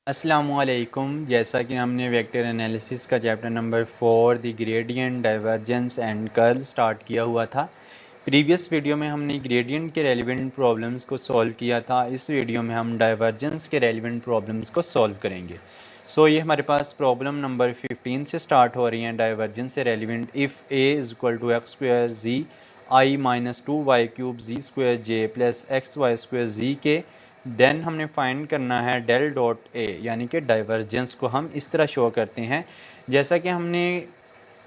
अस्सलामुअलैकुम। जैसा कि हमने वेक्टर एनालिसिस का chapter number 4 the gradient divergence and curl start किया हुआ था। प्रीवियस वीडियो में हमने ग्रेडियंट के रेलिवेंट प्रॉब्लम्स को सॉल्व किया था। इस वीडियो में हम डाइवर्जेंस के रेलिवेंट प्रॉब्लम्स को सॉल्व करेंगे। ये हमारे पास प्रॉब्लम नंबर 15 से स्टार्ट हो रही हैं। डाइवर्जेंस से relevant if A is equal to x square z i minus 2y³ z square j plus x y square z k then हमने फाइंड करना है डेल डॉट ए, यानी कि डाइवर्जेंस को हम इस तरह शो करते हैं। जैसा कि हमने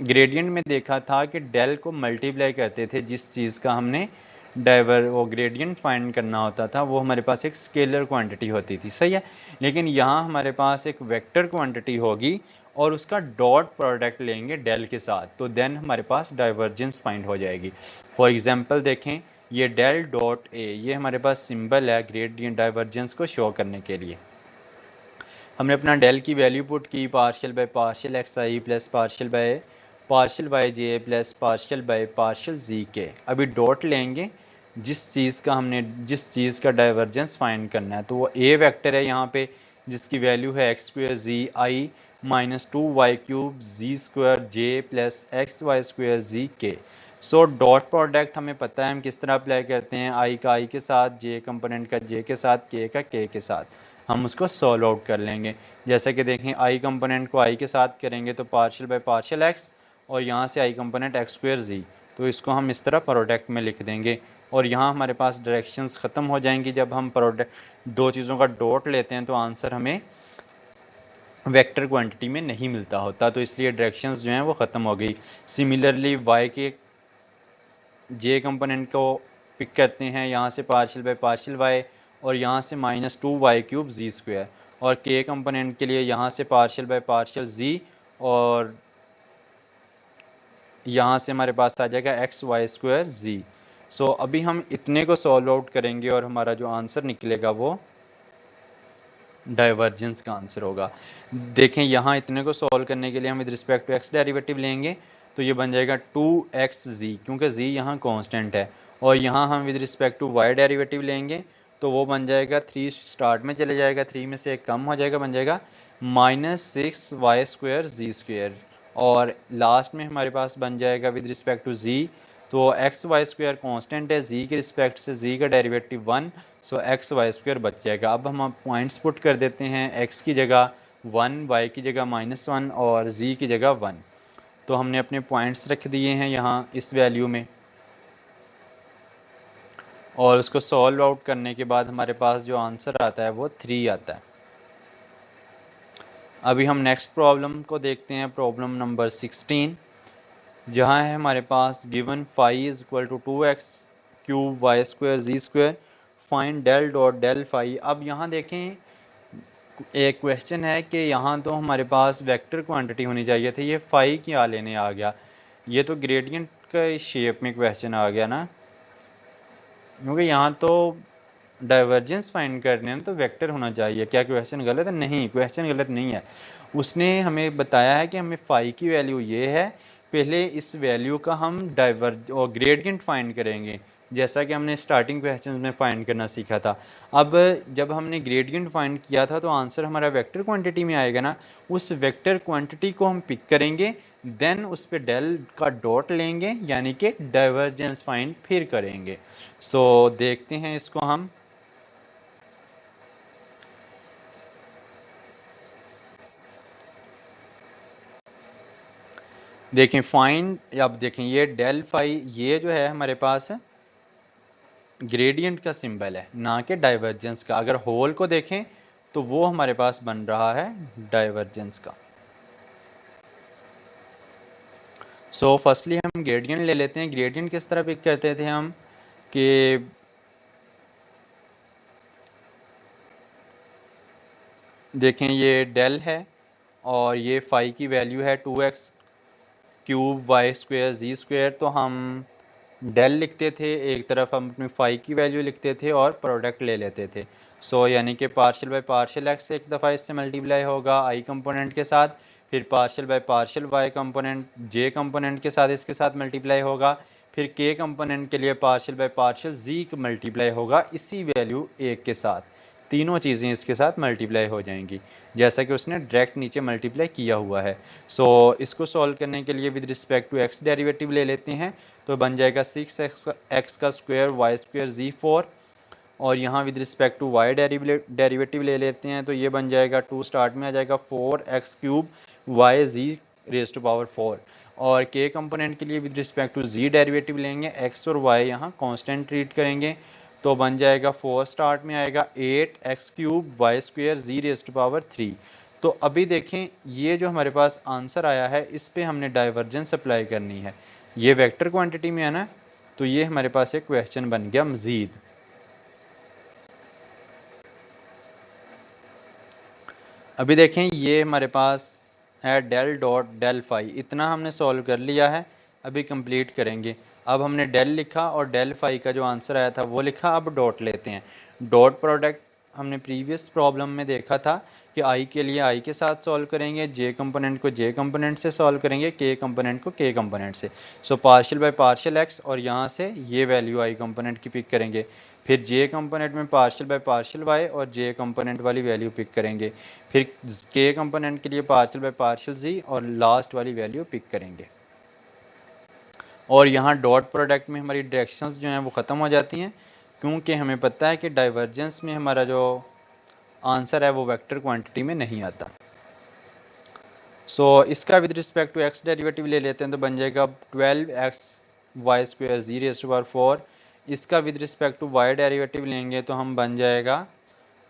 ग्रेडियंट में देखा था कि डेल को मल्टीप्लाई करते थे, जिस चीज़ का हमने ग्रेडियंट फाइंड करना होता था वो हमारे पास एक स्केलर क्वांटिटी होती थी, सही है। लेकिन यहाँ हमारे पास एक वेक्टर क्वांटिटी होगी और उसका डॉट प्रोडक्ट लेंगे डेल के साथ, तो देन हमारे पास डाइवर्जेंस फाइंड हो जाएगी। फॉर एग्जांपल देखें, ये डेल डॉट ए ये हमारे पास सिंबल है ग्रेडियंट डाइवर्जेंस को शो करने के लिए। हमने अपना डेल की वैल्यू पुट की partial by partial x i plus partial by j plus partial by partial z k. अभी डॉट लेंगे जिस चीज़ का डाइवर्जेंस फाइंड करना है, तो वो ए वेक्टर है यहाँ पे, जिसकी वैल्यू है x square z i minus 2y³ z square j plus x y square z के। डॉट प्रोडक्ट हमें पता है हम किस तरह अप्लाई करते हैं, आई का आई के साथ, जे कंपोनेंट का जे के साथ, के का के के साथ। हम उसको सॉल्व आउट कर लेंगे। जैसे कि देखें, आई कंपोनेंट को आई के साथ करेंगे तो पार्शियल बाय पार्शियल एक्स, और यहाँ से आई कंपोनेंट एक्स स्क्वायर जी, तो इसको हम इस तरह प्रोडक्ट में लिख देंगे। और यहाँ हमारे पास डायरेक्शंस ख़त्म हो जाएंगी। जब हम प्रोडक्ट दो चीज़ों का डॉट लेते हैं तो आंसर हमें वेक्टर क्वांटिटी में नहीं मिलता होता, तो इसलिए डायरेक्शंस जो हैं वो ख़त्म हो गई। सिमिलरली वाई के जे कंपोनेंट को पिक करते हैं, यहाँ से पार्शियल बाय पार्शियल वाई, और यहाँ से माइनस 2y³ जी स्क्वायर, और के कंपोनेंट के लिए यहाँ से पार्शियल बाय पार्शियल जी, और यहाँ से हमारे पास आ जाएगा एक्स वाई स्क्वायर जी। अभी हम इतने को सॉल्व आउट करेंगे और हमारा जो आंसर निकलेगा वो डाइवर्जेंस का आंसर होगा। देखें, यहाँ इतने को सॉल्व करने के लिए हम with respect to x derivative लेंगे, तो ये बन जाएगा 2xz, क्योंकि z यहाँ कांस्टेंट है। और यहाँ हम with respect to y derivative लेंगे तो वो बन जाएगा 3 स्टार्ट में चले जाएगा, 3 में से एक कम हो जाएगा, बन जाएगा -6y² जी स्क्वायर। और लास्ट में हमारे पास बन जाएगा विद रिस्पेक्ट टू z, तो एक्स वाई स्क्वायर कॉन्स्टेंट है, z के रिस्पेक्ट से z का डेरिवेटिव 1, एक्स वाई स्क्वायर बच जाएगा। अब हम पॉइंट्स पुट कर देते हैं, x की जगह 1, y की जगह -1 और z की जगह 1। तो हमने अपने पॉइंट्स रख दिए हैं यहाँ इस वैल्यू में, और उसको सॉल्व आउट करने के बाद हमारे पास जो आंसर आता है वो 3 आता है। अभी हम नेक्स्ट प्रॉब्लम को देखते हैं, प्रॉब्लम नंबर 16, जहाँ है हमारे पास given phi is equal to 2x³ y square z square, find del dot del phi. अब यहाँ देखें, एक क्वेश्चन है कि यहाँ तो हमारे पास वेक्टर क्वांटिटी होनी चाहिए थी, ये फाई क्या लेने आ गया। ये तो ग्रेडियंट का शेप में क्वेश्चन आ गया ना, क्योंकि यहाँ तो डाइवर्जेंस फाइंड करने हैं तो वेक्टर होना चाहिए। क्या क्वेश्चन गलत है? नहीं, क्वेश्चन गलत नहीं है। उसने हमें बताया है कि हमें फाई की वैल्यू ये है, पहले इस वैल्यू का हम ग्रेडियंट फाइंड करेंगे, जैसा कि हमने स्टार्टिंग क्वेश्चन में फाइंड करना सीखा था। अब जब हमने ग्रेडियंट फाइंड किया था तो आंसर हमारा वेक्टर क्वांटिटी में आएगा ना, उस वेक्टर क्वांटिटी को हम पिक करेंगे, देन उस पर डेल का डॉट लेंगे, यानी कि डाइवर्जेंस फाइंड फिर करेंगे। देखते हैं इसको हम। देखें फाइंड, अब देखें ये डेल फाई, ये जो है हमारे पास ग्रेडियंट का सिंबल है, ना कि डाइवर्जेंस का। अगर होल को देखें तो वो हमारे पास बन रहा है डाइवर्जेंस का। फर्स्टली हम ग्रेडियंट ले लेते हैं। ग्रेडियंट किस तरह पिक करते थे हम कि देखें, ये डेल है और ये फाई की वैल्यू है 2x³ y square z square, तो हम डेल लिखते थे, एक तरफ हम अपनी फाई की वैल्यू लिखते थे और प्रोडक्ट ले लेते थे। यानी कि पार्शियल बाय पार्शियल एक्स एक दफ़ा इससे मल्टीप्लाई होगा आई कंपोनेंट के साथ, फिर partial by partial y component j component के साथ इसके साथ मल्टीप्लाई होगा, फिर के कंपोनेंट के लिए partial by partial z multiply होगा इसी वैल्यू 1 के साथ। तीनों चीज़ें इसके साथ मल्टीप्लाई हो जाएंगी, जैसा कि उसने डायरेक्ट नीचे मल्टीप्लाई किया हुआ है। सो इसको सॉल्व करने के लिए with respect to x derivative ले लेते हैं, तो बन जाएगा 6x का स्क्वायर वाई स्क्वायर z4, और यहाँ with respect to y derivative ले लेते हैं, तो ये बन जाएगा 2 स्टार्ट में आ जाएगा 4x³ y z raise to power 4, और के कंपोनेंट के लिए with respect to z derivative लेंगे, x और y यहाँ कांस्टेंट ट्रीट करेंगे, तो बन जाएगा 4 स्टार्ट में आएगा 8x³ y square z raise to power 3। तो अभी देखें ये जो हमारे पास आंसर आया है इस पे हमने डाइवर्जेंस अप्लाई करनी है, ये वेक्टर क्वांटिटी में है ना, तो ये हमारे पास एक क्वेश्चन बन गया मजीद। अभी देखें ये हमारे पास है डेल डॉट डेल फाई, इतना हमने सॉल्व कर लिया है, अभी कंप्लीट करेंगे। अब हमने डेल लिखा और डेल फाई का जो आंसर आया था वो लिखा, अब डॉट लेते हैं। डॉट प्रोडक्ट हमने प्रीवियस प्रॉब्लम में देखा था कि आई के लिए आई के साथ सॉल्व करेंगे, जे कंपोनेंट को जे कंपोनेंट से सॉल्व करेंगे, के कंपोनेंट को के कंपोनेंट से। So partial by partial x, और यहाँ से ये वैल्यू आई कंपोनेंट की पिक करेंगे, फिर जे कंपोनेंट में पार्शियल बाय पार्शियल वाई और जे कंपोनेंट वाली वैल्यू पिक करेंगे, फिर के कंपोनेंट के लिए पार्शियल बाय पार्शियल जी, और लास्ट वाली वैल्यू पिक करेंगे। और यहाँ डॉट प्रोडक्ट में हमारी डायरेक्शंस जो हैं वो ख़त्म हो जाती हैं, क्योंकि हमें पता है कि डाइवर्जेंस में हमारा जो आंसर है वो वेक्टर क्वांटिटी में नहीं आता। सो इसका with respect to x derivative ले लेते हैं, तो बन जाएगा 12x y square z raise to power 4। इसका with respect to y derivative लेंगे तो हम बन जाएगा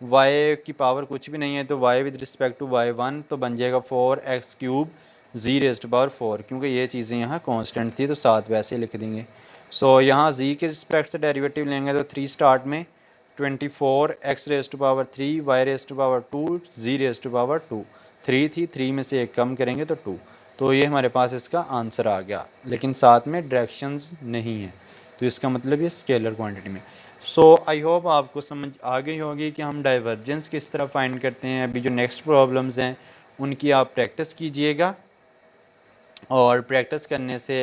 y की पावर कुछ भी नहीं है, तो y with respect to y1, तो बन जाएगा 4x³ z raise to power 4, क्योंकि ये चीज़ें यहाँ कांस्टेंट थी तो साथ वैसे लिख देंगे। सो यहाँ z के रिस्पेक्ट से डेरिवेटिव लेंगे तो 3 स्टार्ट में 24x raise to power 3 y raise to power 2 z raise to power 2, 3 थी, 3 में से एक कम करेंगे तो 2, तो ये हमारे पास इसका आंसर आ गया, लेकिन साथ में डायरेक्शंस नहीं है, तो इसका मतलब ये स्केलर क्वांटिटी में। सो आई होप आपको समझ आ गई होगी कि हम डाइवर्जेंस किस तरह फाइंड करते हैं। अभी जो नेक्स्ट प्रॉब्लम्स हैं उनकी आप प्रैक्टिस कीजिएगा, और प्रैक्टिस करने से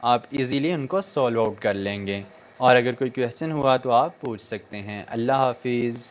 आप इजीली उनको सॉल्व आउट कर लेंगे, और अगर कोई क्वेश्चन हुआ तो आप पूछ सकते हैं। अल्लाह हाफिज़।